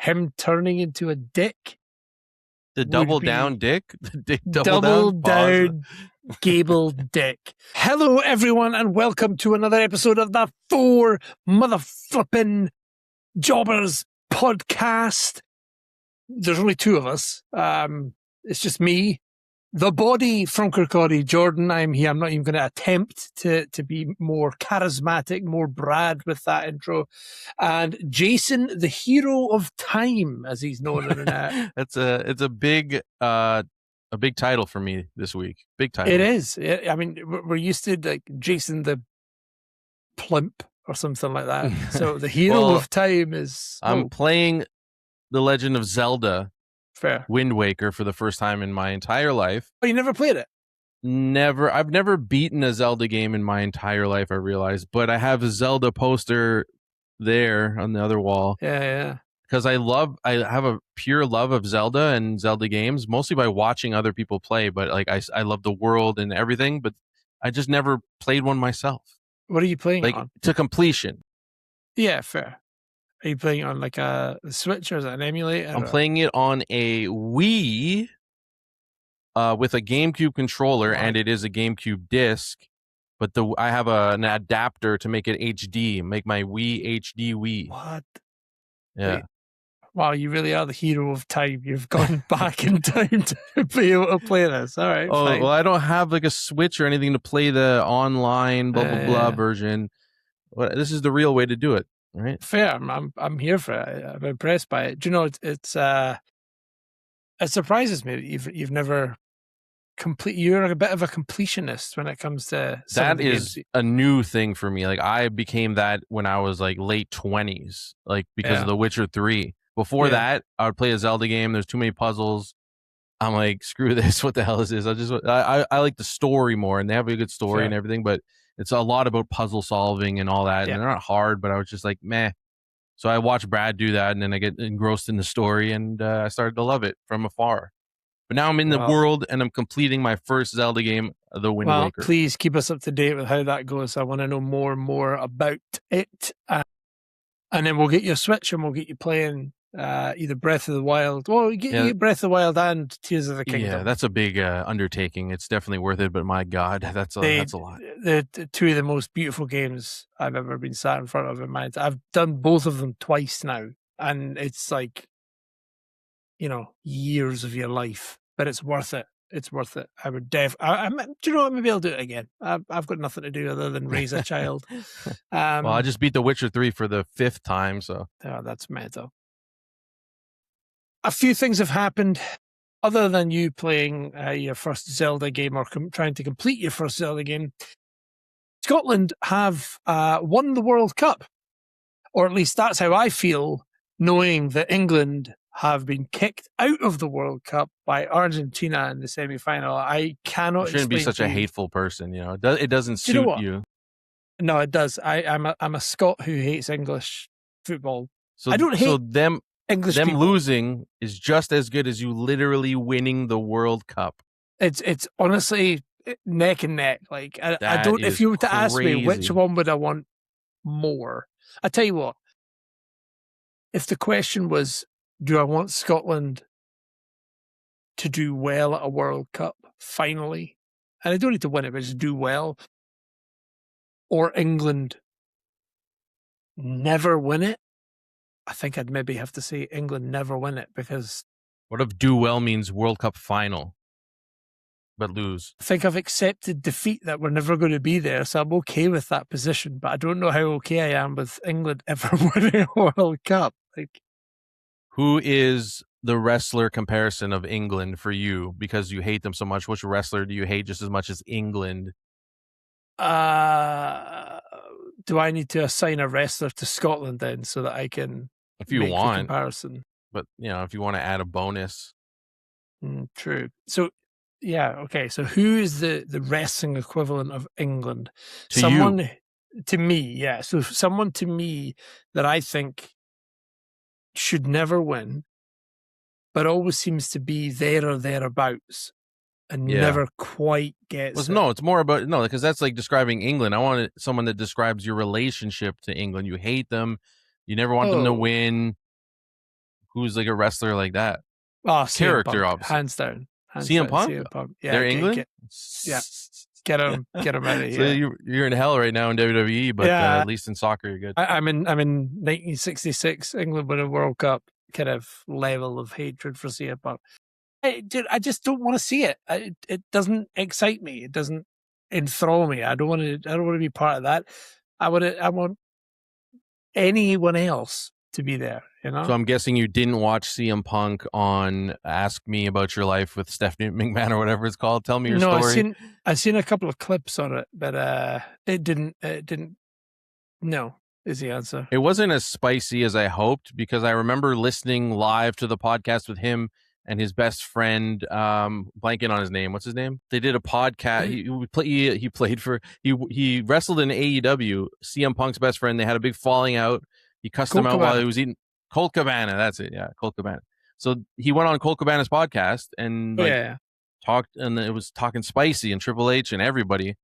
him turning into a dick. The double down dick? The dick double down Gable dick. Hello, everyone, and welcome to another episode of the Four Motherflippin' Jobbers podcast. There's only two of us. It's just me, the body from Kirkcaldy, Jordan. I'm here. I'm not even going to attempt to be more charismatic, more Brad with that intro. And Jason, the hero of time, as he's known in the It's a big title for me this week. Big title. It is. I mean, we're used to like Jason the Plimp or something like that. So the hero of time is. I'm playing The Legend of Zelda. Fair. Wind Waker for the first time in my entire life. Oh, you never played it? Never. I've never beaten a Zelda game in my entire life, I realize. But I have a Zelda poster there on the other wall. Yeah. Because I have a pure love of Zelda and Zelda games, mostly by watching other people play. But like I love the world and everything, but I just never played one myself. What are you playing on? To completion. Yeah, fair. Are you playing on like a Switch or is it an emulator? I'm playing it on a Wii with a GameCube controller, and it is a GameCube disc. But I have an adapter to make it HD, make my Wii HD Wii. What? Yeah. Wait. Wow, you really are the hero of time. You've gone back in time to be able to play this. All right. Oh, fine. well, I don't have like a Switch or anything to play the online blah blah blah version. Well, this is the real way to do it. Right. Fair. I'm here for it. I'm impressed by it. Do you know it surprises me that you've never complete. You're a bit of a completionist when it comes to that is a new thing for me. Like I became that when I was like late 20s, like because of The Witcher 3. Before that, I would play a Zelda game. There's too many puzzles. I'm like, screw this. What the hell is this? I like the story more, and they have a good story and everything, but it's a lot about puzzle solving and all that. And they're not hard, but I was just like, meh. So I watched Brad do that, and then I get engrossed in the story, and I started to love it from afar. But now I'm in the world, and I'm completing my first Zelda game, The Wind Waker. Please keep us up to date with how that goes. I want to know more and more about it. And then we'll get you a Switch, and we'll get you playing either Breath of the Wild. Well, you get Breath of the Wild and Tears of the Kingdom. Yeah, that's a big undertaking. It's definitely worth it, but my God, that's a lot. The two of the most beautiful games I've ever been sat in front of in my. I've done both of them twice now, and it's like, years of your life, but it's worth it. It's worth it. I would do you know what? Maybe I'll do it again. I've got nothing to do other than raise a child. Well, I just beat The Witcher 3 for the 5th time, so. Oh, that's meta. A few things have happened other than you playing your first Zelda game or trying to complete your first Zelda game. Scotland have won the World Cup, or at least that's how I feel, knowing that England have been kicked out of the World Cup by Argentina in the semi-final. I cannot. You shouldn't be such a hateful person, It doesn't suit you. No, it does. I'm a Scot who hates English football. So I don't hate them English them people. losing is just as good as you literally winning the World Cup. It's honestly neck and neck. Like I don't. If you were to ask me which one would I want more, I tell you what. If the question was, do I want Scotland to do well at a World Cup finally, and I don't need to win it, but just do well, or England never win it? I think I'd maybe have to say England never win it, because... What if do well means World Cup final, but lose? I think I've accepted defeat, that we're never going to be there, so I'm okay with that position, but I don't know how okay I am with England ever winning a World Cup. Like, who is the wrestler comparison of England for you? Because you hate them so much. Which wrestler do you hate just as much as England? Do I need to assign a wrestler to Scotland then, so that I can if you want the comparison? But if you want to add a bonus. True. So okay. So who is the wrestling equivalent of England? To me, yeah. So someone to me that I think should never win, but always seems to be there or thereabouts. And never quite gets it. No, it's more about, because that's like describing England. I want someone that describes your relationship to England. You hate them. You never want them to win. who's like a wrestler like that? Oh, Character, Punk, obviously. hands down. CM Punk? CM Punk. Yeah, They're England? Get him out of So here. you're in hell right now in WWE, but at least in soccer you're good. I'm in 1966 England winning World Cup kind of level of hatred for CM Punk. I just don't want to see it. It doesn't excite me. It doesn't enthrall me. I don't want to be part of that. I want anyone else to be there, you know? So I'm guessing you didn't watch CM Punk on Ask Me About Your Life with Stephanie McMahon or whatever it's called. Tell me your story. I've seen a couple of clips on it, but it didn't no, is the answer. It wasn't as spicy as I hoped, because I remember listening live to the podcast with him and his best friend, blanking on his name. What's his name? They did a podcast. He wrestled in AEW. CM Punk's best friend. They had a big falling out. He cussed him out while he was eating Colt Cabana. That's it. Yeah, Colt Cabana. So he went on Colt Cabana's podcast and talked, and it was talking spicy and Triple H and everybody.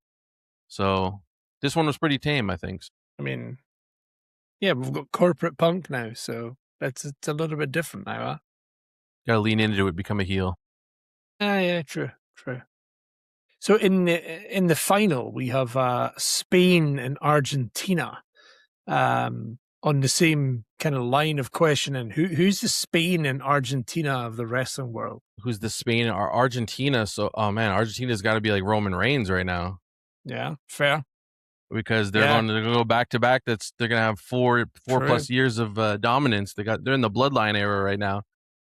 So this one was pretty tame, I think. I mean, yeah, we've got corporate Punk now, so it's a little bit different now, huh? Gotta lean into it, become a heel. Yeah, true. So in the final, we have Spain and Argentina on the same kind of line of questioning. Who's the Spain and Argentina of the wrestling world? Who's the Spain or Argentina? So, oh man, Argentina's got to be like Roman Reigns right now. Yeah, fair. Because they're going to go back to back. They're going to have four plus years of dominance. They're in the bloodline era right now.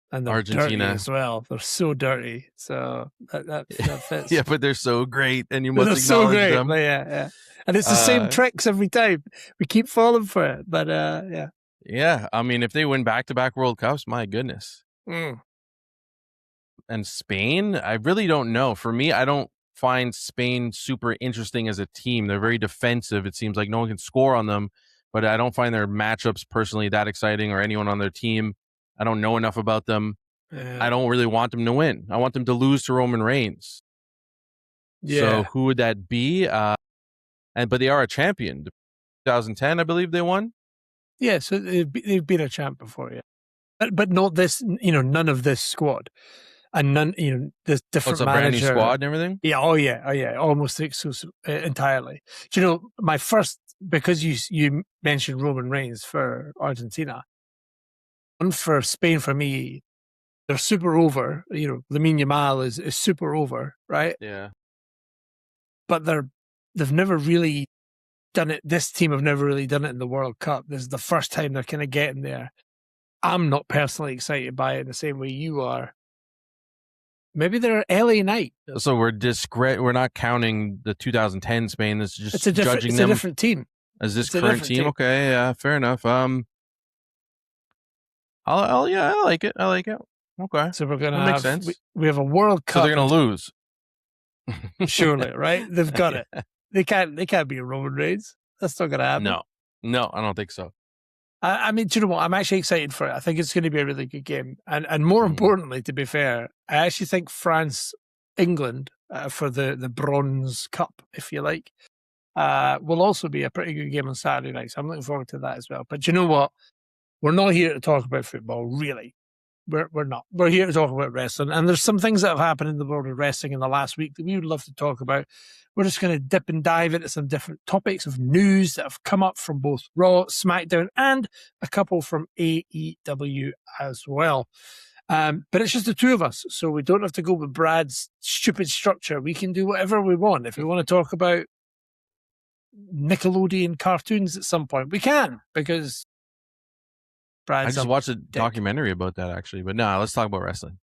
And they're Argentina dirty as well. They're so dirty. So that fits. Yeah, but they're so great, and you must acknowledge them. Yeah. And it's the same tricks every time. We keep falling for it, but yeah. Yeah, I mean, if they win back-to-back World Cups, my goodness. Mm. And Spain, I really don't know. For me, I don't find Spain super interesting as a team. They're very defensive. It seems like no one can score on them, but I don't find their matchups personally that exciting, or anyone on their team. I don't know enough about them. Yeah. I don't really want them to win. I want them to lose to Roman Reigns. Yeah. So who would that be? But they are a champion. 2010, I believe they won. Yeah, so they've been a champ before, yeah. But not this, none of this squad. And none, this different manager. Brand new squad and everything? Yeah, oh yeah. Almost exclusive, entirely. Do you know, my first, because you mentioned Roman Reigns for Argentina, and for Spain, for me, they're super over. Lamine Yamal is super over, right? Yeah. But they've never really done it. This team have never really done it in the World Cup. This is the first time they're kind of getting there. I'm not personally excited by it in the same way you are. Maybe they're LA Knight. So we're not counting the 2010 Spain. This is just judging them. It's a different team. As this current team? Okay, yeah, fair enough. I like it. Okay. So we're gonna make sense. We have a World Cup. So they're gonna lose. Surely, right? They've got it. They can't be a Roman Reigns. That's not gonna happen. No, I don't think so. I mean, do you know what? I'm actually excited for it. I think it's going to be a really good game. And more importantly, to be fair, I actually think France-England for the Bronze Cup, if you like, will also be a pretty good game on Saturday night. So I'm looking forward to that as well. But you know what? We're not here to talk about football, really. We're not. We're here to talk about wrestling. And there's some things that have happened in the world of wrestling in the last week that we would love to talk about. We're just going to dip and dive into some different topics of news that have come up from both Raw, SmackDown, and a couple from AEW as well. But it's just the two of us, so we don't have to go with Brad's stupid structure. We can do whatever we want. If we want to talk about Nickelodeon cartoons at some point, we can, because Brad's I just watched a documentary about that, actually. But no, let's talk about wrestling.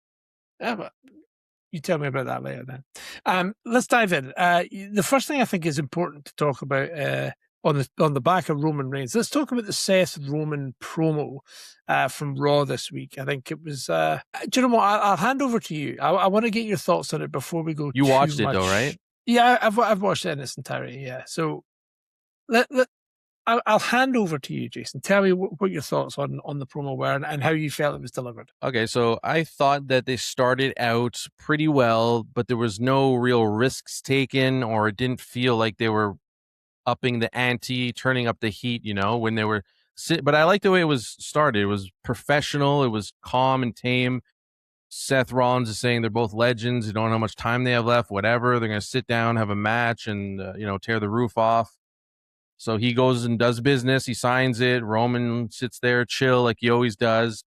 Yeah, but you tell me about that later then. Let's dive in. The first thing I think is important to talk about on the back of Roman Reigns. Let's talk about the Seth Roman promo from Raw this week. I think it was. Do you know what? I'll hand over to you. I want to get your thoughts on it before we go. You watched it though, right? Yeah, I've watched it in its entirety. Yeah, so I'll hand over to you, Jason. Tell me what your thoughts on the promo were and how you felt it was delivered. Okay, so I thought that they started out pretty well, but there was no real risks taken, or it didn't feel like they were upping the ante, turning up the heat, when they were But I like the way it was started. It was professional. It was calm and tame. Seth Rollins is saying they're both legends. You don't know how much time they have left, whatever. They're going to sit down, have a match, and, tear the roof off. So he goes and does business. He signs it. Roman sits there, chill, like he always does.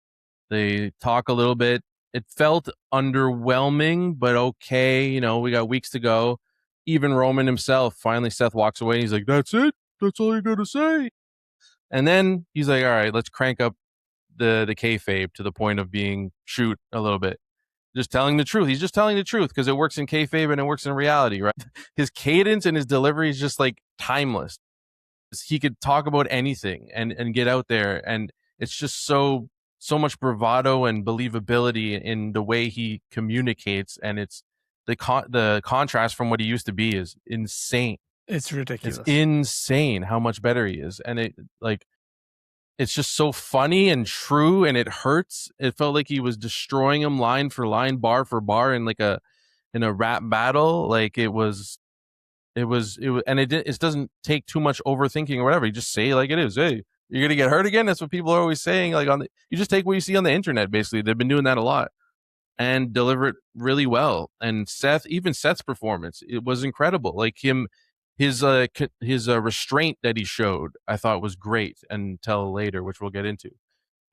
They talk a little bit. It felt underwhelming, but okay. We got weeks to go. Even Roman himself, finally, Seth walks away. He's like, that's it? That's all you got to say? And then he's like, all right, let's crank up the kayfabe to the point of being shoot a little bit. Just telling the truth. He's just telling the truth because it works in kayfabe and it works in reality, right? His cadence and his delivery is just like timeless. He could talk about anything and get out there, and it's just so much bravado and believability in the way he communicates, and it's the contrast from what he used to be is insane. It's ridiculous. It's insane how much better he is, and it's just so funny and true, and it hurts. It felt like he was destroying him line for line, bar for bar in a rap battle. Like it was, and it doesn't take too much overthinking or whatever. You just say like it is. Hey, you're going to get hurt again. That's what people are always saying. Like you just take what you see on the internet. Basically, they've been doing that a lot and deliver it really well. And Seth's performance, it was incredible. Like his restraint that he showed, I thought was great until later, which we'll get into.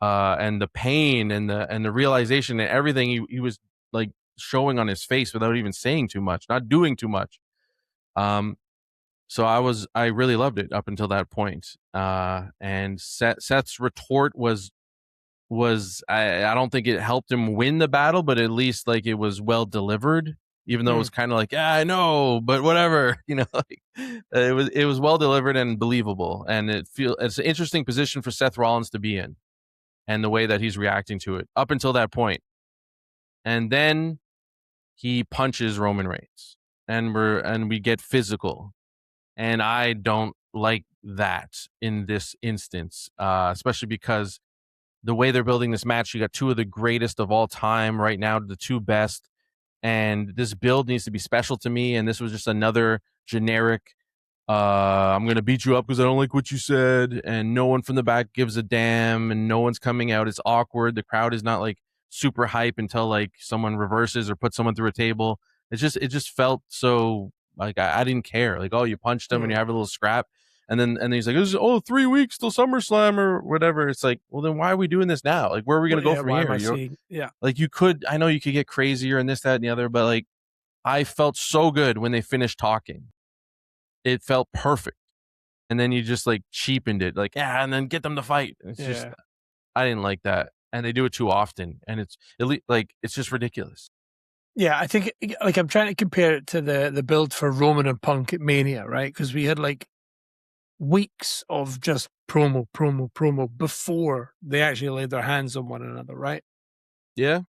And the pain and the realization and everything he was like showing on his face without even saying too much, not doing too much. So I really loved it up until that point. And Seth's retort was I don't think it helped him win the battle, but at least like it was well delivered, even though it was kind of like, yeah, I know, but whatever, it was well delivered and believable. And it's an interesting position for Seth Rollins to be in and the way that he's reacting to it up until that point. And then he punches Roman Reigns. And we get physical, and I don't like that in this instance, especially because the way they're building this match, you got two of the greatest of all time right now, the two best, and this build needs to be special to me. And this was just another generic, I'm going to beat you up because I don't like what you said, and no one from the back gives a damn, and no one's coming out. It's awkward. The crowd is not like super hype until like someone reverses or puts someone through a table. It just felt so like I didn't care. Like, oh, you punched him and you have a little scrap, and then he's like, this is 3 weeks till SummerSlam or whatever. It's like, well, then why are we doing this now? Like, where are we gonna go from here? Like, I know you could get crazier and this, that, and the other, but like, I felt so good when they finished talking. It felt perfect, and then you just like cheapened it, like and then get them to fight. It's just I didn't like that, and they do it too often, and it's just ridiculous. Yeah, I think like I'm trying to compare it to the build for Roman and Punk at Mania, right? Because we had like weeks of just promo before they actually laid their hands on one another, right? Yeah,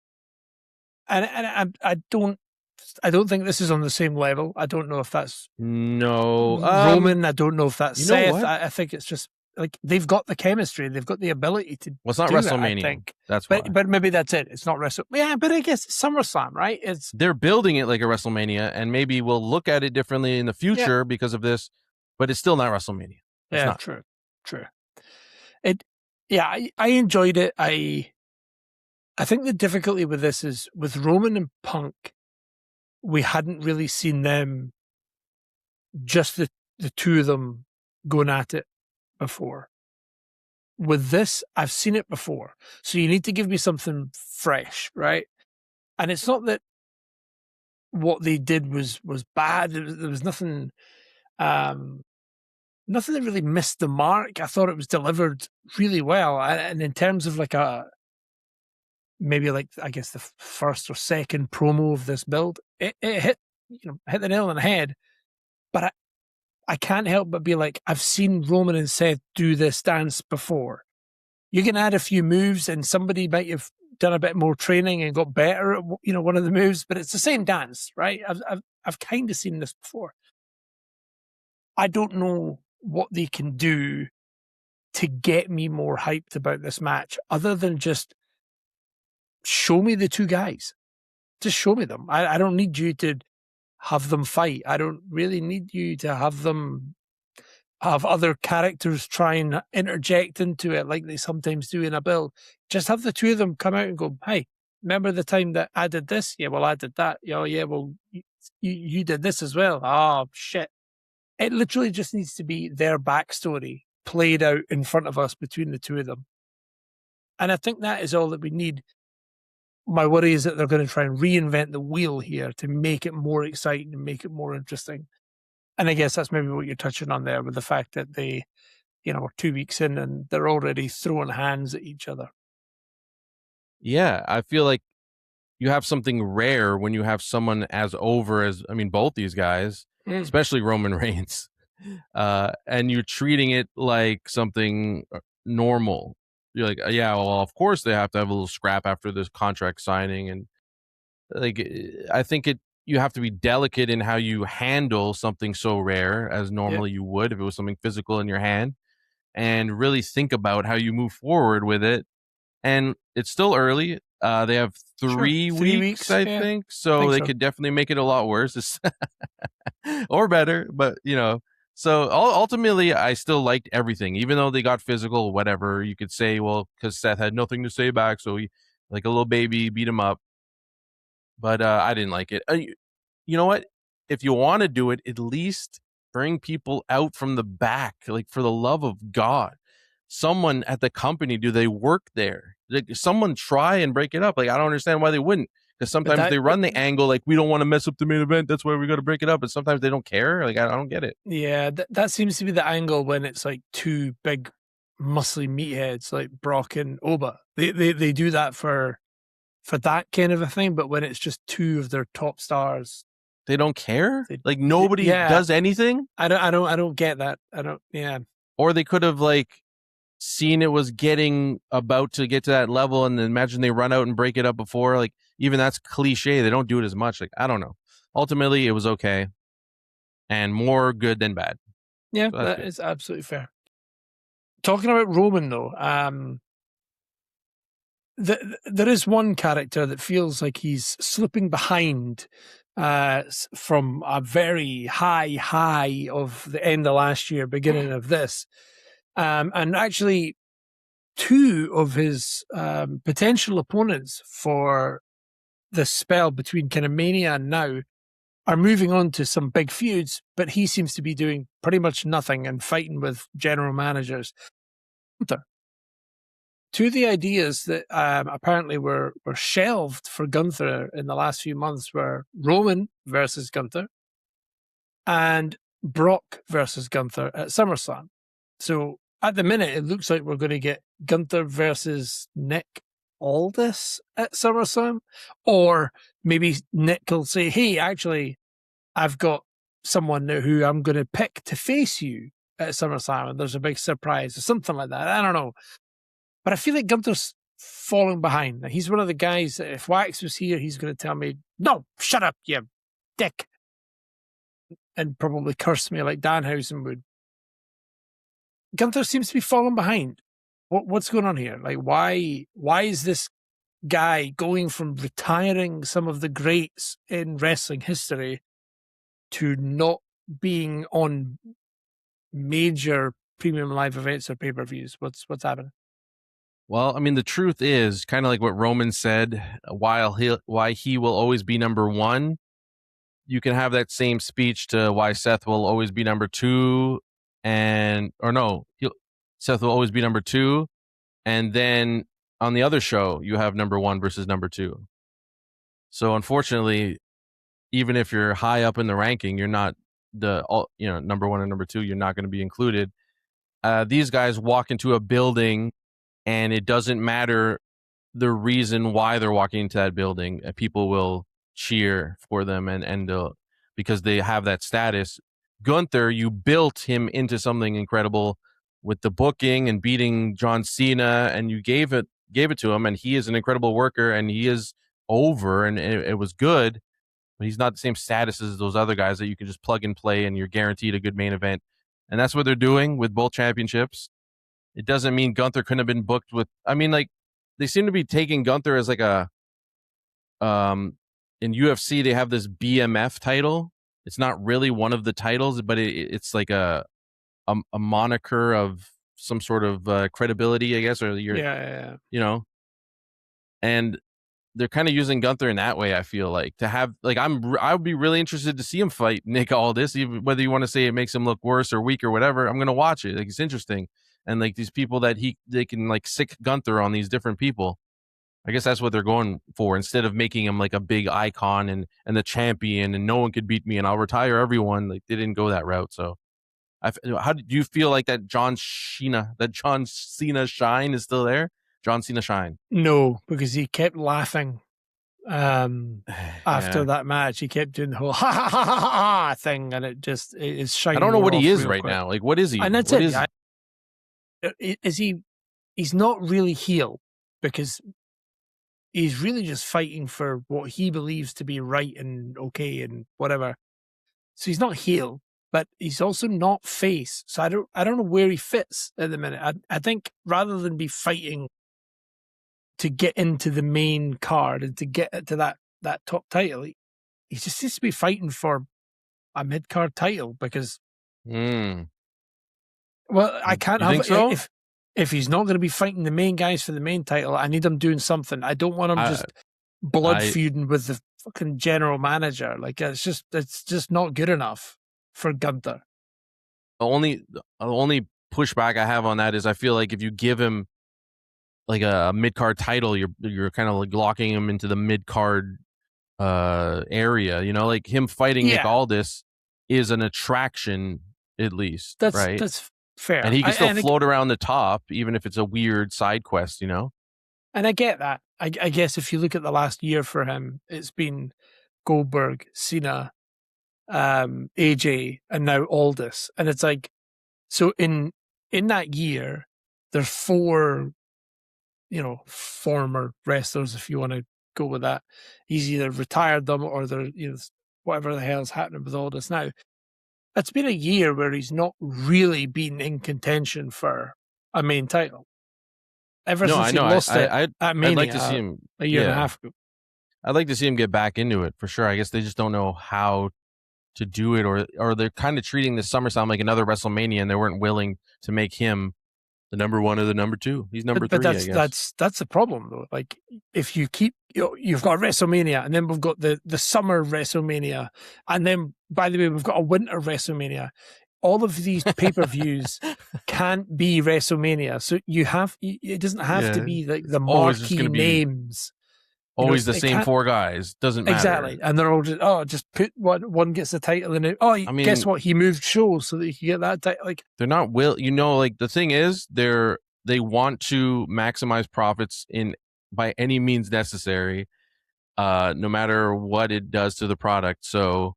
and I don't think this is on the same level. I don't know if that's Roman. I don't know if that's Seth. I think it's just like they've got the chemistry, they've got the ability to. Well, it's not WrestleMania. I think that's why. But maybe that's it. It's not WrestleMania. Yeah, but I guess it's SummerSlam, right? They're building it like a WrestleMania, and maybe we'll look at it differently in the future because of this. But it's still not WrestleMania. It's not. True. I enjoyed it. I think the difficulty with this is with Roman and Punk, we hadn't really seen them, just the two of them going at it before. With this, I've seen it before. So you need to give me something fresh, right? And it's not that what they did was bad. There was nothing, nothing that really missed the mark. I thought it was delivered really well. And in terms of like maybe like, I guess the first or second promo of this build, it hit the nail on the head. But I can't help but be like, I've seen Roman and Seth do this dance before. You can add a few moves and somebody might have done a bit more training and got better at, one of the moves, but it's the same dance, right? I've kind of seen this before. I don't know what they can do to get me more hyped about this match other than just show me the two guys. Just show me them. I don't need you to have them fight. I don't really need you to have them have other characters try and interject into it like they sometimes do in a build. Just have the two of them come out and go, hey, remember the time that I did this? Yeah, well, I did that. Oh, yeah, well, you did this as well. Oh, shit. It literally just needs to be their backstory played out in front of us between the two of them. And I think that is all that we need. My worry is that they're going to try and reinvent the wheel here to make it more exciting and make it more interesting. And I guess that's maybe what you're touching on there with the fact that they, are 2 weeks in and they're already throwing hands at each other. Yeah, I feel like you have something rare when you have someone as over as, both these guys, especially Roman Reigns, and you're treating it like something normal. You're like, yeah, well, of course they have to have a little scrap after this contract signing. And like, I think you have to be delicate in how you handle something so rare as normally you would if it was something physical in your hand, and really think about how you move forward with it. And it's still early. They have 3 weeks, I think. So they could definitely make it a lot worse or better. But, so ultimately, I still liked everything, even though they got physical, whatever. You could say, well, because Seth had nothing to say back. So he, like a little baby, beat him up. But I didn't like it. You know what? If you want to do it, at least bring people out from the back, like, for the love of God. Someone at the company, do they work there? Like, someone try and break it up. Like, I don't understand why they wouldn't. Because sometimes they run the angle like, we don't want to mess up the main event. That's why we got to break it up. And sometimes they don't care. Like, I don't get it. Yeah, that seems to be the angle when it's like two big, muscly meatheads like Brock and Oba. They do that for that kind of a thing. But when it's just two of their top stars, they don't care. Like, nobody does anything. I don't get that. I don't. Yeah. Or they could have seen it was getting about to get to that level, and imagine they run out and break it up before. Like, even that's cliche. They don't do it as much. Like, I don't know. Ultimately, it was okay, and more good than bad. Yeah, so that is absolutely fair. Talking about Roman, though, there is one character that feels like he's slipping behind from a very high of the end of last year, beginning of this. And actually, two of his potential opponents for the spell between kind of Mania and now are moving on to some big feuds, but he seems to be doing pretty much nothing and fighting with general managers. Two of the ideas that apparently were shelved for Gunther in the last few months were Roman versus Gunther and Brock versus Gunther at SummerSlam. So at the minute, it looks like we're going to get Gunther versus Nick Aldis at SummerSlam. Or maybe Nick will say, hey, actually, I've got someone who I'm going to pick to face you at SummerSlam. And there's a big surprise or something like that. I don't know. But I feel like Gunther's falling behind. He's one of the guys that if Wax was here, he's going to tell me, no, shut up, you dick. And probably curse me like Danhausen would. Gunther seems to be falling behind. What's going on here? Like, why is this guy going from retiring some of the greats in wrestling history to not being on major premium live events or pay-per-views? What's happening? Well, the truth is kind of like what Roman said, why he will always be number one. You can have that same speech to why Seth will always be number two, Seth will always be number two. And then on the other show, you have number one versus number two. So unfortunately, even if you're high up in the ranking, you're not number one and number two, you're not going to be included. These guys walk into a building, and it doesn't matter the reason why they're walking into that building. People will cheer for them and because they have that status. Gunther, you built him into something incredible with the booking and beating John Cena, and you gave it to him, and he is an incredible worker, and he is over, and it was good, but he's not the same status as those other guys that you can just plug and play and you're guaranteed a good main event. And that's what they're doing with both championships. It doesn't mean Gunther couldn't have been booked with, they seem to be taking Gunther as like in UFC, they have this BMF title. It's not really one of the titles, but it's like a moniker of some sort of credibility, I guess, or and they're kind of using Gunther in that way. I feel like to have I would be really interested to see him fight Nick Aldis, even whether you want to say it makes him look worse or weak or whatever. I'm gonna watch it. Like, it's interesting, and like these people that they can like sick Gunther on these different people. I guess that's what they're going for, instead of making him like a big icon and the champion and no one could beat me and I'll retire everyone. Like, they didn't go that route. So how do you feel like that John Cena shine is still there? John Cena shine? No, because he kept laughing after that match. He kept doing the whole ha ha ha ha ha thing, and it is shining. I don't know what he is right quick. now. Like, what is he? And that's what it. Is he? He's not really heel, because he's really just fighting for what he believes to be right and okay and whatever. So he's not heel, but he's also not face. So I don't know where he fits at the minute. I think rather than be fighting to get into the main card and to get to that top title, he just seems to be fighting for a mid card title, because well, I can't have so? If he's not going to be fighting the main guys for the main title, I need him doing something. I don't want him just blood feuding with the fucking general manager. Like, it's just not good enough for Gunther. The only pushback I have on that is I feel like if you give him like a mid card title, you're kind of like locking him into the mid card area. You know, like him fighting Nick Aldis is an attraction, at least. Right? That's fair. And he can still float around the top, even if it's a weird side quest, you know? And I get that. I guess if you look at the last year for him, it's been Goldberg, Cena, AJ, and now Aldis. And it's like, so in that year, there's 4, former wrestlers, if you want to go with that. He's either retired them or they're, whatever the hell's happening with Aldis now. It's been a year where he's not really been in contention for a main title. Ever since he lost it at Mania, I'd like to see him a year and a half ago. I'd like to see him get back into it for sure. I guess they just don't know how to do it, or they're kind of treating the SummerSlam like another WrestleMania, and they weren't willing to make him the number 1 or the number 2. He's number 3. I guess that's the problem, though. Like, if you keep, you've got WrestleMania, and then we've got the summer WrestleMania, and then, by the way, we've got a winter WrestleMania. All of these pay-per-views can't be WrestleMania, so it doesn't have to be like the marquee names. Always the same 4 guys. Doesn't matter. Exactly. And they're all just put one gets the title in it. Guess what? He moved shows so that he can get that title. Like, they're not like, the thing is, they want to maximize profits by any means necessary, no matter what it does to the product. So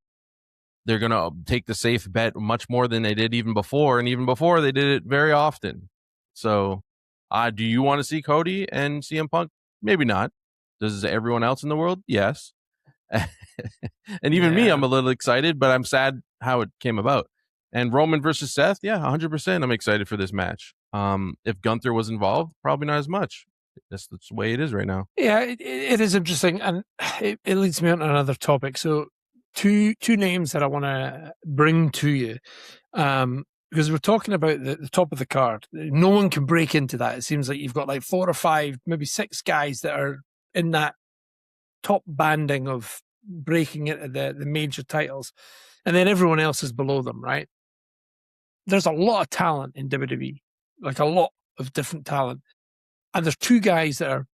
they're going to take the safe bet much more than they did even before. And even before, they did it very often. So do you want to see Cody and CM Punk? Maybe not. Does everyone else in the world? Yes. And even me, I'm a little excited, but I'm sad how it came about. And Roman versus Seth, 100%. I'm excited for this match. If Gunther was involved, probably not as much. That's the way it is right now. Yeah, it is interesting. And it leads me on to another topic. So two names that I want to bring to you, because we're talking about the top of the card. No one can break into that. It seems like you've got like 4 or 5, maybe 6 guys that are in that top banding of breaking into the major titles, and then everyone else is below them, right? There's a lot of talent in WWE, like a lot of different talent. And there's 2 guys that are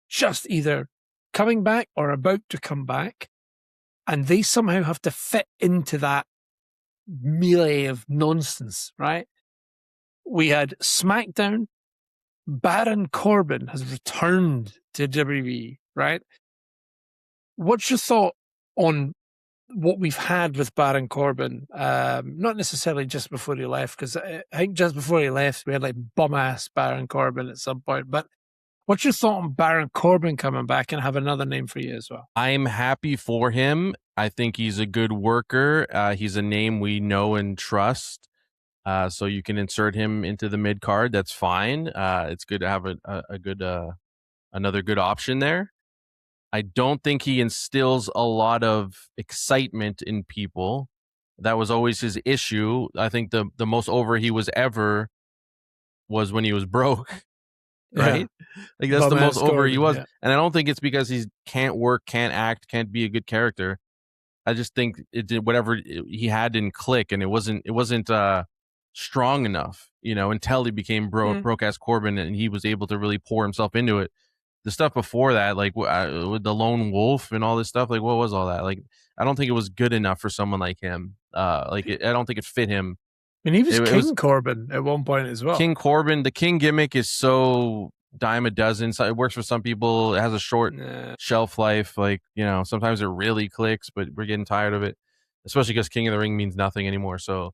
just either coming back or about to come back, and they somehow have to fit into that melee of nonsense, right? We had SmackDown. Baron Corbin has returned to WWE, right? What's your thought on what we've had with Baron Corbin? Not necessarily just before he left, because I think just before he left, we had like bum-ass Baron Corbin at some point. But what's your thought on Baron Corbin coming back? And I have another name for you as well. I'm happy for him. I think he's a good worker. He's a name we know and trust. So you can insert him into the mid card. That's fine. It's good to have a good another good option there. I don't think he instills a lot of excitement in people. That was always his issue. I think the most over he was ever was when he was broke, right? Yeah. Like that's the most over Corbin, he was. yeah. And I don't think it's because he can't work, can't act, can't be a good character. I just think it did whatever he had didn't click, and it wasn't strong enough, until he became broke ass Corbin, and he was able to really pour himself into it. The stuff before that, like with the lone wolf and all this stuff, like what was all that? Like I don't think it was good enough for someone like him. I don't think it fit him. And he was King Corbin at one point as well. King Corbin, the King gimmick is so dime a dozen. So it works for some people. It has a short shelf life. Like, sometimes it really clicks, but we're getting tired of it, especially because King of the Ring means nothing anymore. So,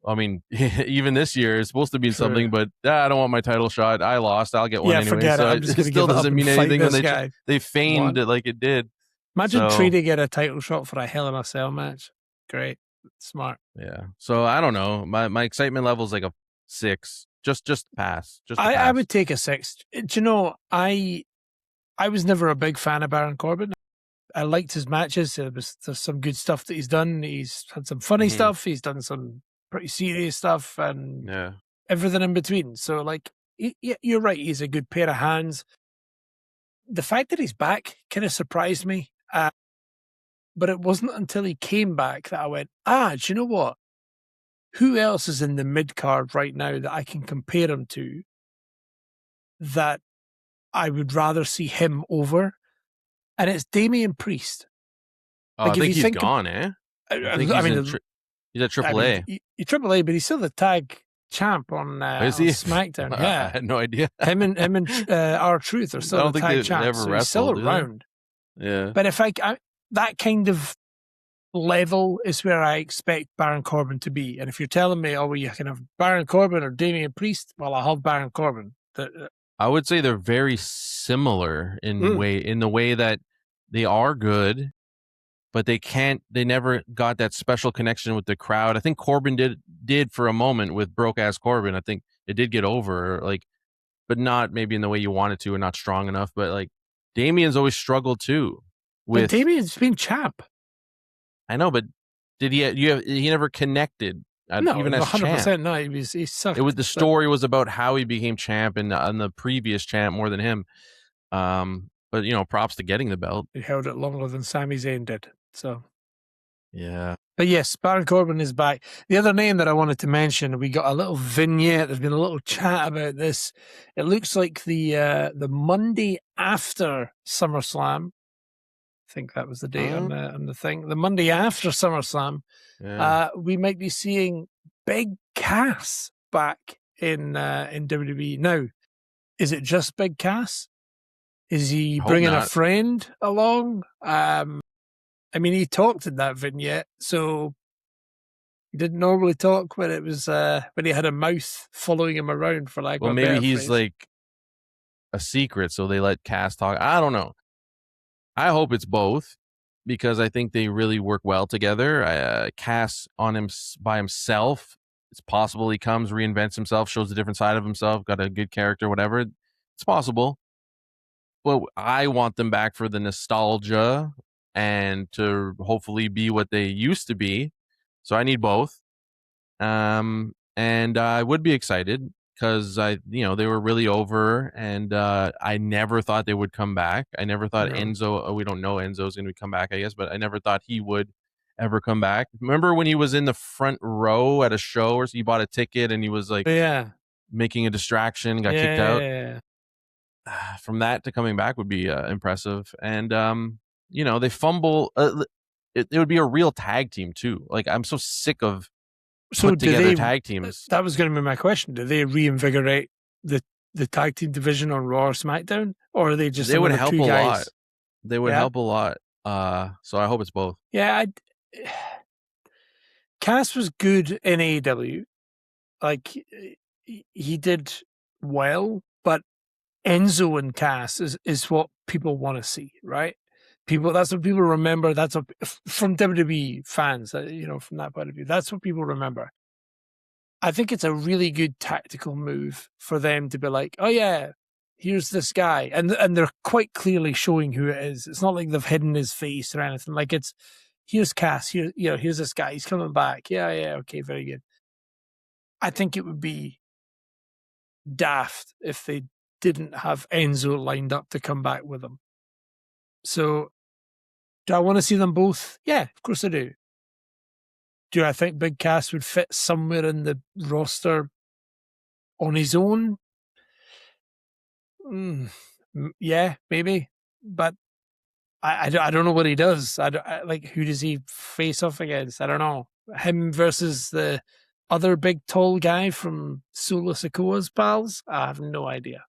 I mean, even this year it's supposed to mean something, but I don't want my title shot. I lost. I'll get one anyway. Forget so it. I'm just it still doesn't mean anything when they feigned it like it did. Imagine trading get a title shot for a Hell in a Cell match. Great. Smart. Yeah. So I don't know. My excitement level is like a 6. Just pass. I would take a 6. Do you know, I was never a big fan of Baron Corbin. I liked his matches. There's some good stuff that he's done. He's had some funny stuff. He's done some pretty serious stuff and everything in between. So, like, you're right. He's a good pair of hands. The fact that he's back kind of surprised me. But it wasn't until he came back that I went, do you know what? Who else is in the mid-card right now that I can compare him to that I would rather see him over? And it's Damian Priest. I think he's gone, eh? I think he's at AAA. He's AAA, but he's still the tag champ on SmackDown. Yeah, I had no idea. him and R-Truth are still the tag champs. So he's still around. Yeah. But if that kind of level is where I expect Baron Corbin to be. And if you're telling me, you can have Baron Corbin or Damian Priest, well, I'll have Baron Corbin. I would say they're very similar in the way that they are good, but they never got that special connection with the crowd. I think Corbin did for a moment with broke ass Corbin. I think it did get over, but not maybe in the way you wanted to, and not strong enough. But like Damian's always struggled too. But Damian's been champ. I know, but did he never connected? No, even as 100%. Champ. No, he sucked. It was the story was about how he became champ and the previous champ more than him. But props to getting the belt. He held it longer than Sami Zayn did. So yeah. But yes, Baron Corbin is back. The other name that I wanted to mention, we got a little vignette. There's been a little chat about this. It looks like the Monday after SummerSlam. I think that was the date on the thing. The Monday after SummerSlam, we might be seeing Big Cass back in WWE. Now, is it just Big Cass? Is he bringing a friend along? I mean, he talked in that vignette, so he didn't normally talk when it was when he had a mouth following him around for like. Well, maybe he's like a secret, so they let Cass talk. I don't know. I hope it's both because I think they really work well together. Cass on him by himself, it's possible he comes, reinvents himself, shows a different side of himself, got a good character, whatever. It's possible. But I want them back for the nostalgia and to hopefully be what they used to be. So I need both. And I would be excited because they were really over, and I never thought they would come back. I never thought Enzo. We don't know Enzo's going to come back, I guess, but I never thought he would ever come back. Remember when he was in the front row at a show, or he bought a ticket and he was like, making a distraction, got kicked out. Yeah. From that to coming back would be impressive, and they fumble. It would be a real tag team too. Like I'm so sick of. Put together tag teams. That was going to be my question. Do they reinvigorate the tag team division on Raw or SmackDown, or are they just? They would help a lot. They would help a lot. So I hope it's both. Yeah, Cass was good in AEW. Like he did well, but Enzo and Cass is what people want to see, right? That's what people remember. That's what, from WWE fans, from that point of view, that's what people remember. I think it's a really good tactical move for them to be like, oh yeah, here's this guy. And they're quite clearly showing who it is. It's not like they've hidden his face or anything. Like here's Cass, here's this guy, he's coming back. Yeah, okay, very good. I think it would be daft if they didn't have Enzo lined up to come back with them. So, do I want to see them both? Yeah, of course I do. Do I think Big Cass would fit somewhere in the roster on his own? Yeah, maybe. But I don't know what he does. Like, who does he face off against? I don't know. Him versus the other big tall guy from Solo Sikoa's pals? I have no idea.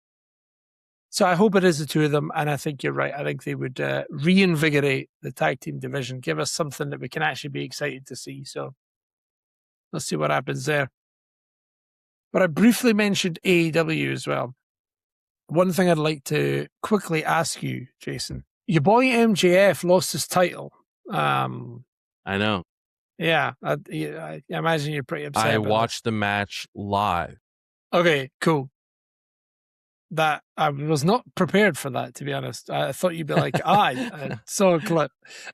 So I hope it is the two of them, and I think you're right. I think they would reinvigorate the tag team division, give us something that we can actually be excited to see. So let's see what happens there. But I briefly mentioned AEW as well. One thing I'd like to quickly ask you, Jason. Your boy MJF lost his title. I know. Yeah, I imagine you're pretty upset. I watched the match live. Okay, cool. That I was not prepared for that, to be honest. I thought you'd be like, I saw a clip.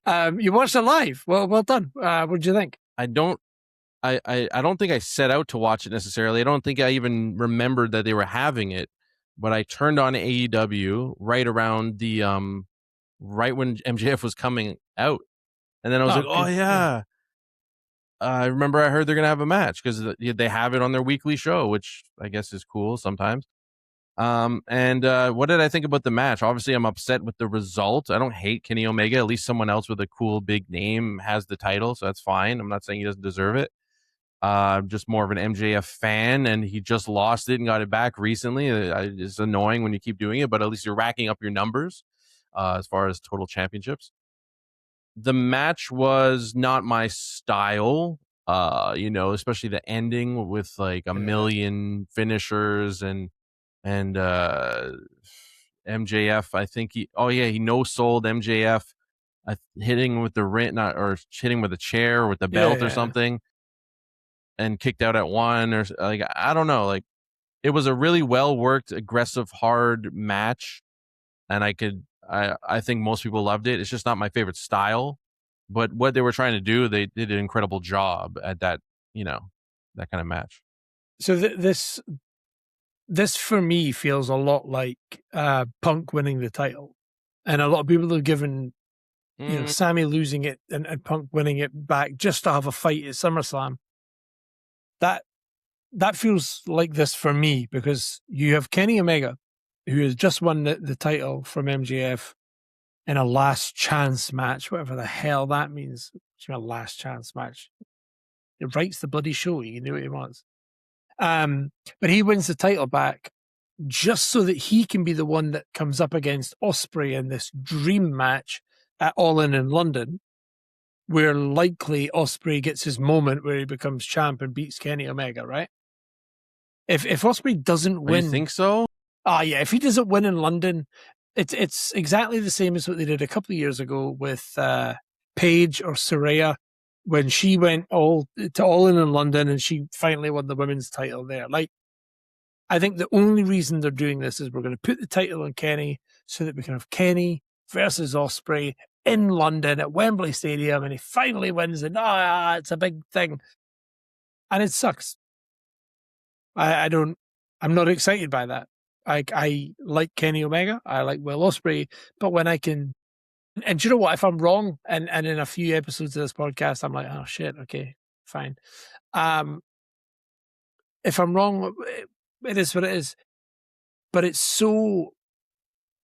You watched it live. Well done. What did you think? I don't think I set out to watch it necessarily. I don't think I even remembered that they were having it, but I turned on AEW right around the right when MJF was coming out, and then I was like, oh yeah. I remember I heard they're gonna have a match because they have it on their weekly show, which I guess is cool sometimes. And what did I think about the match? Obviously, I'm upset with the result. I don't hate Kenny Omega. At least someone else with a cool big name has the title, so that's fine. I'm not saying he doesn't deserve it. I'm just more of an MJF fan, and he just lost it and got it back recently. It's annoying when you keep doing it, but at least you're racking up your numbers as far as total championships. The match was not my style, especially the ending with like a million finishers and MJF. I think he no-sold MJF, hitting with the ring, hitting with a chair or with the belt or something, and kicked out at one, or like, I don't know. Like, it was a really well-worked, aggressive, hard match, and I think most people loved it. It's just not my favorite style, but what they were trying to do, they did an incredible job at that, that kind of match. So this for me feels a lot like Punk winning the title, and a lot of people have given Sammy losing it and Punk winning it back just to have a fight at SummerSlam. That feels like this for me, because you have Kenny Omega, who has just won the title from MJF in a last chance match, whatever the hell that means. It's a last chance match. It writes the bloody show. You can do what he wants. But he wins the title back just so that he can be the one that comes up against Ospreay in this dream match at All In London, where likely Ospreay gets his moment where he becomes champ and beats Kenny Omega, right? If Ospreay doesn't win... You think so? Yeah, if he doesn't win in London, it's exactly the same as what they did a couple of years ago with Paige or Saraya, when she went All In London and she finally won the women's title there. Like, I think the only reason they're doing this is we're going to put the title on Kenny so that we can have Kenny versus Ospreay in London at Wembley Stadium, and he finally wins, and it's a big thing. And it sucks. I'm not excited by that. I like Kenny Omega, I like Will Ospreay, but when I can, and do you know what? If I'm wrong, and in a few episodes of this podcast, I'm like, oh shit, okay, fine. If I'm wrong, it is what it is. But it's so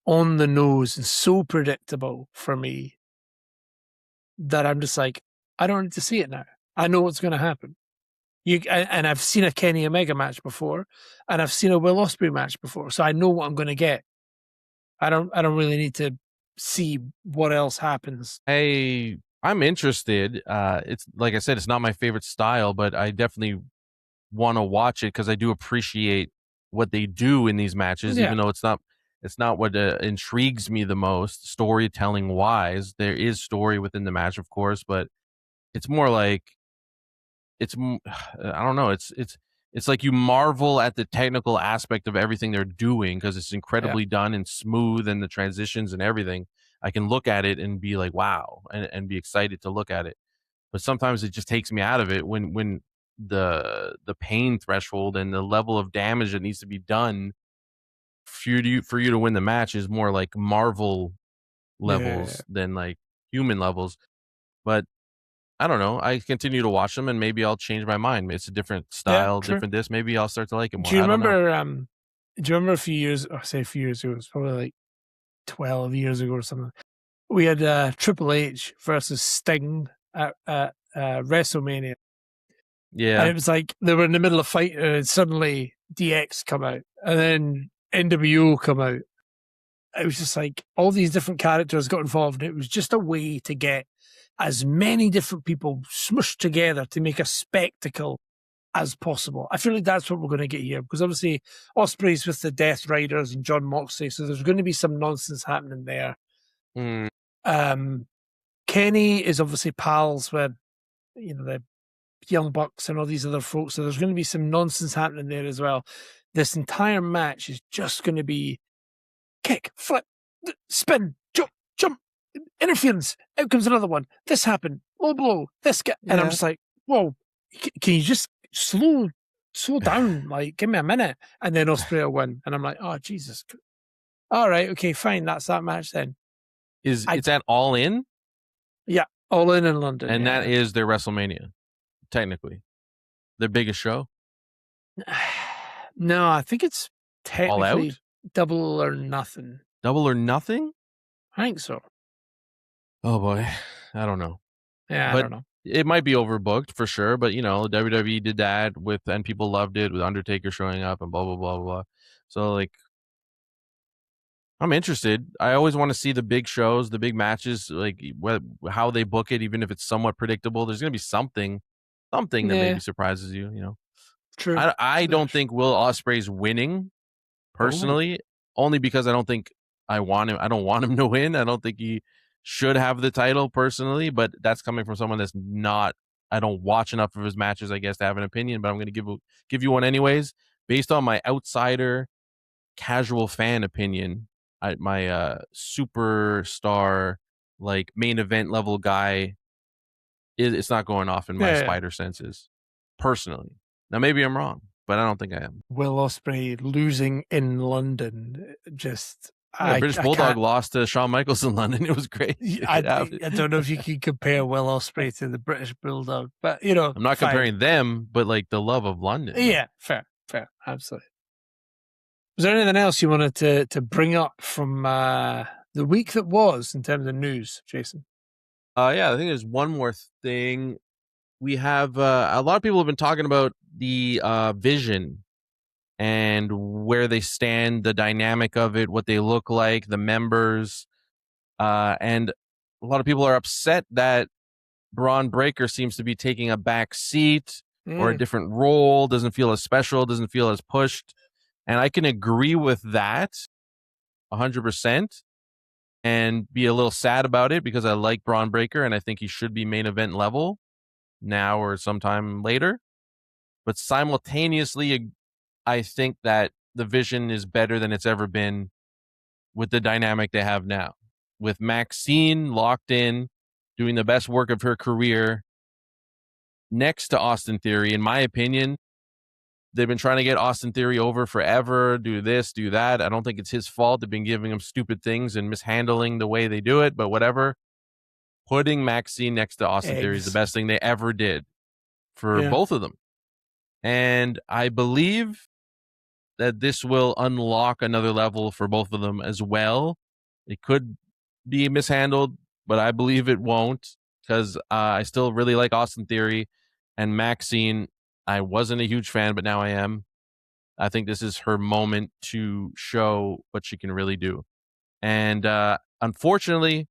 on the nose and so predictable for me that I'm just like, I don't need to see it now. I know what's going to happen. And I've seen a Kenny Omega match before, and I've seen a Will Ospreay match before, so I know what I'm going to get. I don't really need to see what else happens. I'm interested. It's like I said, it's not my favorite style, but I definitely want to watch it because I do appreciate what they do in these matches, even though it's not what intrigues me the most storytelling wise. There is story within the match, of course, but it's more like, I don't know. It's like you marvel at the technical aspect of everything they're doing because it's incredibly done and smooth, and the transitions and everything. I can look at it and be like, wow, and be excited to look at it. But sometimes it just takes me out of it when the pain threshold and the level of damage that needs to be done for you to win the match is more like Marvel levels than like human levels. But I don't know. I continue to watch them, and maybe I'll change my mind. It's a different style, different this. Maybe I'll start to like it more. Do you remember? Do you remember a few years? I say a few years ago. It was probably like 12 years ago or something. We had Triple H versus Sting at WrestleMania. Yeah, and it was like they were in the middle of fighting, and suddenly DX come out, and then NWO come out. It was just like all these different characters got involved. It was just a way to get as many different people smushed together to make a spectacle as possible. I feel like that's what we're going to get here, because obviously Ospreay's with the Death Riders and John Moxley, so there's going to be some nonsense happening there. Kenny is obviously pals with, the Young Bucks and all these other folks, so there's going to be some nonsense happening there as well. This entire match is just going to be kick, flip, spin, jump, interference. Out comes another one. This happened. Low blow. This guy, and I'm just like, whoa! Can you just slow down? Like, give me a minute. And then Ospreay will win, and I'm like, oh Jesus! All right, okay, fine. That's that match then. It's at All In? Yeah, All In London, and that is their WrestleMania, technically, their biggest show. No, I think it's technically All Out? Double or Nothing. Double or Nothing? I think so. Oh boy, I don't know. Yeah, I don't know. It might be overbooked for sure, but WWE did that and people loved it with Undertaker showing up and blah blah blah blah. So like, I'm interested. I always want to see the big shows, the big matches, like how they book it, even if it's somewhat predictable. There's gonna be something that maybe surprises you. True. I don't think Will Ospreay's winning personally, only because I don't think I want him. I don't want him to win. I don't think he should have the title personally, but that's coming from someone that's not. I don't watch enough of his matches, I guess, to have an opinion. But I'm going to give you one anyways, based on my outsider, casual fan opinion. My superstar, like main event level guy, it's not going off in my spider senses personally. Now maybe I'm wrong, but I don't think I am. Will Ospreay losing in London, just British Bulldog lost to Shawn Michaels in London. It was great. I don't know if you can compare Will Ospreay to the British Bulldog, but I'm not comparing them, but like the love of London. Yeah, fair, absolutely. Was there anything else you wanted to bring up from the week that was in terms of news, Jason? Yeah, I think there's one more thing. We have a lot of people have been talking about the vision and where they stand, the dynamic of it, what they look like, the members, and a lot of people are upset that Braun Breaker seems to be taking a back seat or a different role, doesn't feel as special, doesn't feel as pushed. And I can agree with that 100% and be a little sad about it, because I like Braun Breaker and I think he should be main event level now or sometime later. But simultaneously, I think that the vision is better than it's ever been with the dynamic they have now, with Maxine locked in, doing the best work of her career next to Austin Theory. In my opinion, they've been trying to get Austin Theory over forever, do this, do that. I don't think it's his fault. They've been giving him stupid things and mishandling the way they do it, but whatever. Putting Maxine next to Austin Theory is the best thing they ever did for both of them. And I believe that this will unlock another level for both of them as well. It could be mishandled, but I believe it won't, because I still really like Austin Theory. And Maxine, I wasn't a huge fan, but now I am. I think this is her moment to show what she can really do. And unfortunately,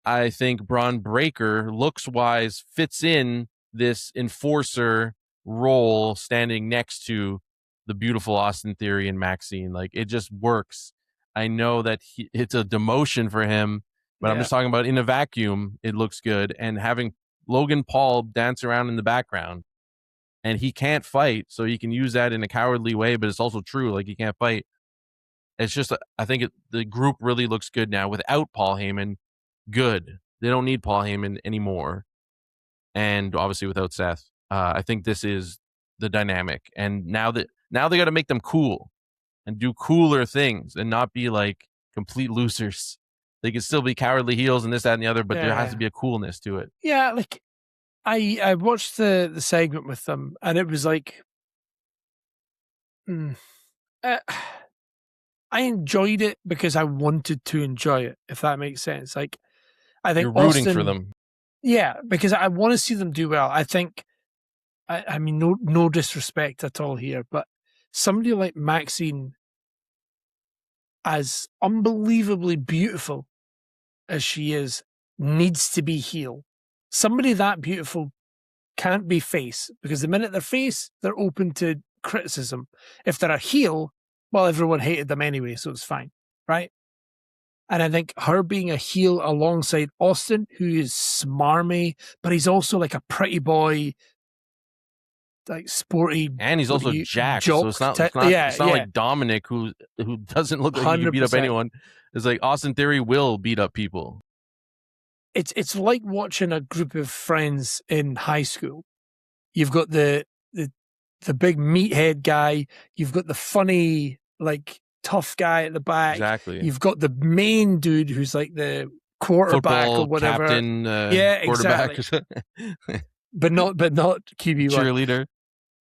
I think Braun Breaker, looks-wise, fits in this enforcer role standing next to the beautiful Austin Theory and Maxine. Like, it just works. I know that it's a demotion for him, but I'm just talking about in a vacuum, it looks good. And having Logan Paul dance around in the background, and he can't fight, so he can use that in a cowardly way, but it's also true. Like, he can't fight. It's just, I think the group really looks good now without Paul Heyman. Good. They don't need Paul Heyman anymore. And obviously without Seth, I think this is the dynamic. And now they got to make them cool and do cooler things and not be like complete losers. They can still be cowardly heels and this, that, and the other, but there has to be a coolness to it. Yeah, like I watched the segment with them, and it was like, I enjoyed it because I wanted to enjoy it, if that makes sense. Like, I think you're rooting Austin, for them. Yeah, because I want to see them do well. I think, I mean, no disrespect at all here, but somebody like Maxine, as unbelievably beautiful as she is, needs to be heel. Somebody that beautiful can't be face, because the minute they're face, they're open to criticism. If they're a heel, well, everyone hated them anyway, so it's fine, right? And I think her being a heel alongside Austin, who is smarmy, but he's also like a pretty boy, like sporty, and he's also jacked. So it's not like Dominic who doesn't look like he can beat up anyone. It's like Austin Theory will beat up people. It's like watching a group of friends in high school. You've got the big meathead guy. You've got the funny, like, tough guy at the back. Exactly. You've got the main dude who's like the quarterback football or whatever. Captain, exactly. but not QB1. Cheerleader.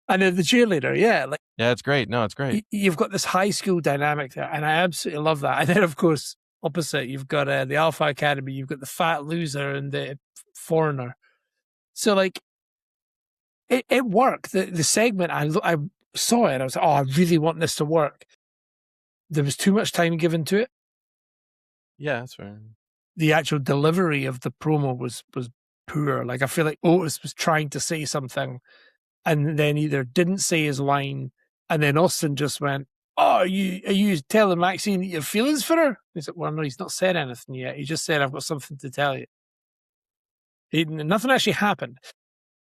I know, the cheerleader. Yeah, like, yeah, it's great. No, it's great. You've got this high school dynamic there, and I absolutely love that. And then, of course, opposite, you've got the Alpha Academy. You've got the fat loser and the foreigner. So, like, it worked. The segment, I saw it. I was like, oh, I really want this to work. There was too much time given to it. Yeah, that's right. The actual delivery of the promo was poor. Like, I feel like Otis was trying to say something and then either didn't say his line, and then Austin just went, oh, are you telling Maxine that you have feelings for her? He's like, well, no, he's not said anything yet. He just said, I've got something to tell you. Nothing actually happened.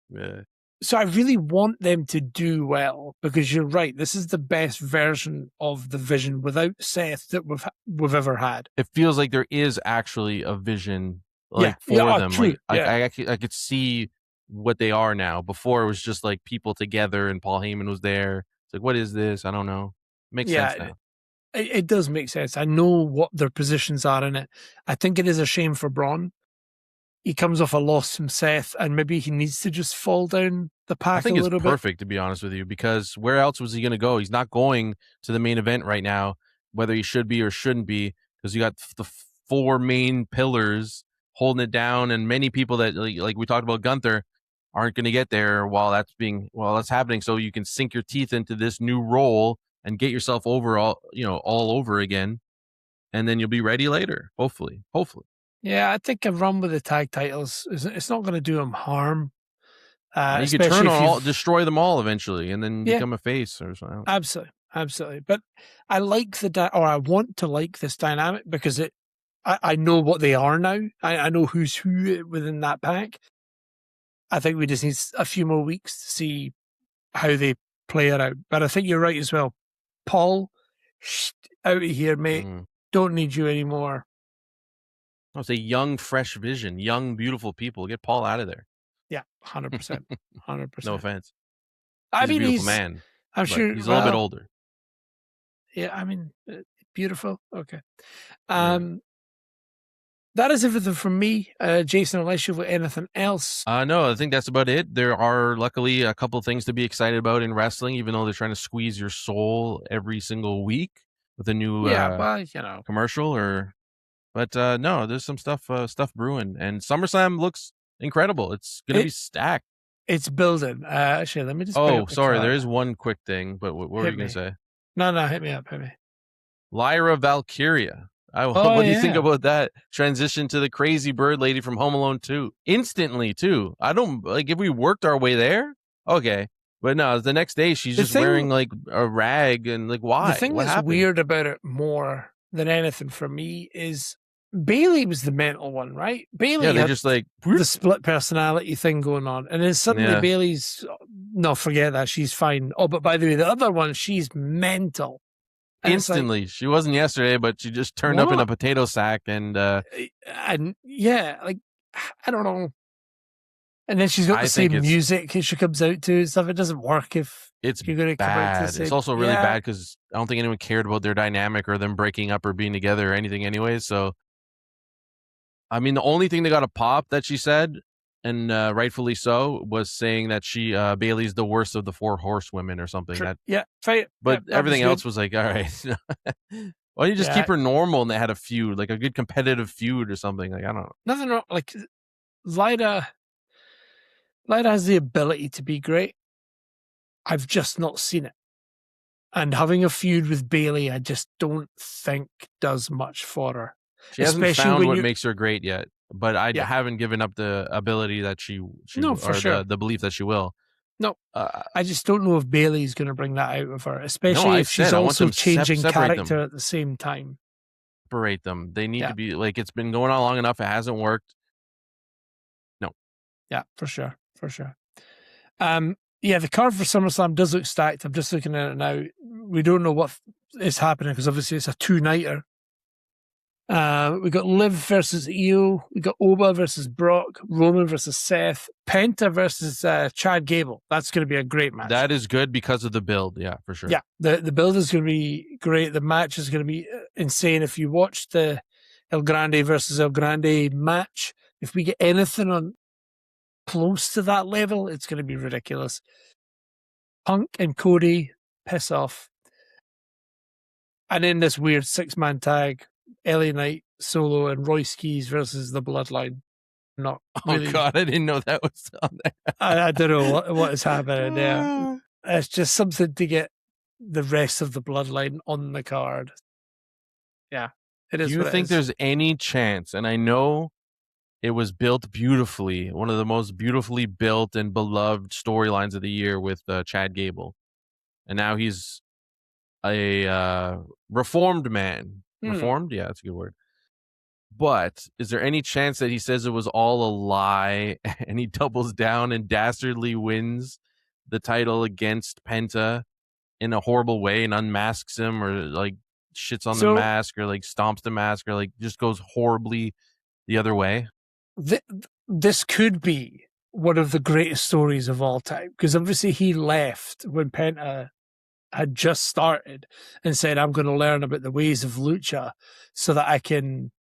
Yeah. So I really want them to do well, because you're right. This is the best version of the Vision without Seth that we've ever had. It feels like there is actually a vision, like, for them. True. Like, I could see what they are now. Before it was just like people together, and Paul Heyman was there. It's like, what is this? I don't know. It makes sense now. It does make sense. I know what their positions are in it. I think it is a shame for Braun. He comes off a loss from Seth, and maybe he needs to just fall down the pack a little bit. I think it's perfect, to be honest with you, because where else was he going to go? He's not going to the main event right now, whether he should be or shouldn't be, because you got the four main pillars holding it down, and many people that, like we talked about Gunther, aren't going to get there while that's happening. So you can sink your teeth into this new role and get yourself over all over again, and then you'll be ready later. Hopefully. Yeah, I think a run with the tag titles it's not going to do them harm. You could destroy them all eventually, and then become a face or something. Absolutely. But I like I want to like this dynamic, because I know what they are now. I know who's who within that pack. I think we just need a few more weeks to see how they play it out. But I think you're right as well. Paul, out of here, mate. Don't need you anymore. I'll say young, fresh vision, young, beautiful people. Get Paul out of there. Yeah, 100%. 100%. No offense. He's a beautiful man. I'm sure he's a little bit older. Yeah, I mean, beautiful. Okay. That is everything from me. Jason, unless you've got anything else. No, I think that's about it. There are luckily a couple of things to be excited about in wrestling, even though they're trying to squeeze your soul every single week with a new commercial But no, there's some stuff brewing, and SummerSlam looks incredible. It's going to be stacked. It's building. Actually, let me just. Oh, sorry. There is one quick thing, but what were you going to say? No, hit me up. Lyra Valkyria. What do you think about that transition to the crazy bird lady from Home Alone 2? Instantly, too. I don't, like, if we worked our way there, okay. But no, the next day she's just wearing, like, a rag, and, like, why? The thing that's weird about it more than anything for me is Bailey was the mental one, right? Bailey had just like the split personality thing going on, and then suddenly Bailey's, no, forget that, she's fine. Oh, but by the way, the other one, she's mental. And instantly. She wasn't yesterday, but she just turned up in a potato sack and yeah, like I don't know. And then she's got the same music as she comes out to and stuff. It doesn't work if you're going to come out to the same. It's also really bad because I don't think anyone cared about their dynamic or them breaking up or being together or anything anyway. So, I mean, the only thing that got a pop that she said, and rightfully so, was saying that Bailey's the worst of the 4 horsewomen or something. True. Right. But everything else was like, all right. Why don't you just keep her normal and they had a feud, like a good competitive feud or something? Like, I don't know. Nothing wrong. Like, Lyra has the ability to be great. I've just not seen it. And having a feud with Bailey, I just don't think does much for her. She hasn't found what makes her great yet, but I haven't given up the ability that she for sure. the belief that she will. No, I just don't know if Bailey's going to bring that out of her, especially if she's also changing character at the same time. Separate them. They need to be like, it's been going on long enough. It hasn't worked. No. Yeah, for sure. The card for SummerSlam does look stacked. I'm just looking at it now. We don't know what is happening because obviously it's a 2-nighter. We got Liv versus Io. We got Oba versus Brock. Roman versus Seth. Penta versus Chad Gable. That's going to be a great match. That is good because of the build. Yeah, for sure. Yeah, the build is going to be great. The match is going to be insane. If you watch the El Grande versus El Grande match, if we get anything on close to that level, it's going to be ridiculous. Punk and Cody, piss off. And in this weird 6-man tag, LA Knight, Solo, and Royce Keys versus the Bloodline. Not really. Oh God, I didn't know that was on there. I don't know what is happening there. It's just something to get the rest of the Bloodline on the card. Yeah, it is. Do you think there's any chance? And I know it was built beautifully, one of the most beautifully built and beloved storylines of the year with Chad Gable, and now he's a reformed man. Reformed? Yeah, that's a good word. But is there any chance that he says it was all a lie and he doubles down and dastardly wins the title against Penta in a horrible way and unmasks him, or like shits on the mask, or like stomps the mask, or like just goes horribly the other way? This could be one of the greatest stories of all time, because obviously he left when Penta had just started and said, I'm going to learn about the ways of lucha so that I can,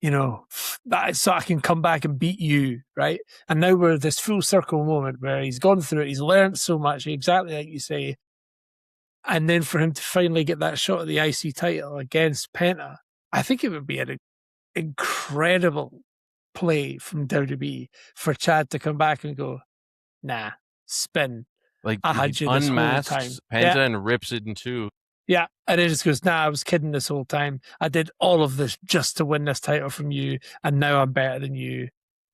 so I can come back and beat you, right? And now we're this full circle moment where he's gone through it, he's learned so much, exactly like you say, and then for him to finally get that shot at the IC title against Penta, I think it would be an incredible play from WWE for Chad to come back and go, nah, spin. Like, I had you this unmasks whole time. Penta and rips it in two. Yeah, and it just goes, nah, I was kidding this whole time. I did all of this just to win this title from you, and now I'm better than you.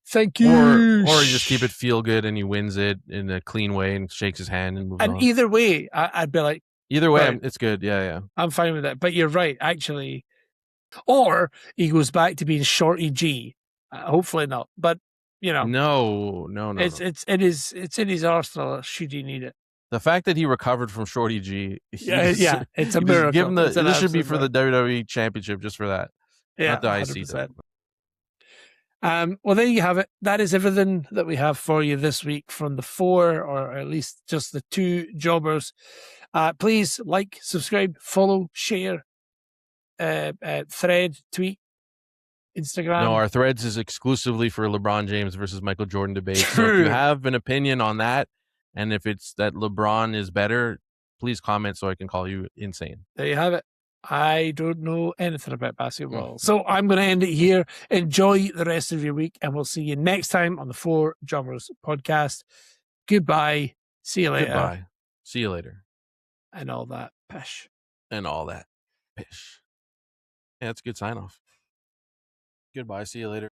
Thank you. Or you just keep it feel good and he wins it in a clean way and shakes his hand and moves on. And either way, I'd be like, either way, right, it's good. Yeah. I'm fine with it. But you're right, actually. Or he goes back to being Shorty G. Hopefully not. But, No. It's in his arsenal should he need it. The fact that he recovered from Shorty G. Yeah, it's a miracle. Give him this should be for the WWE Championship, just for that. Yeah, not the 100%. IC. Well, there you have it. That is everything that we have for you this week from the 4, or at least just the 2 jobbers. Please like, subscribe, follow, share, thread, tweet, Instagram. No, our threads is exclusively for LeBron James versus Michael Jordan debate. So if you have an opinion on that, and if it's that LeBron is better, please comment so I can call you insane. There you have it. I don't know anything about basketball. So I'm going to end it here. Enjoy the rest of your week, and we'll see you next time on the 4 Jobbers podcast. Goodbye. See you later. Goodbye. See you later. And all that pish. Yeah, that's a good sign off. Goodbye. See you later.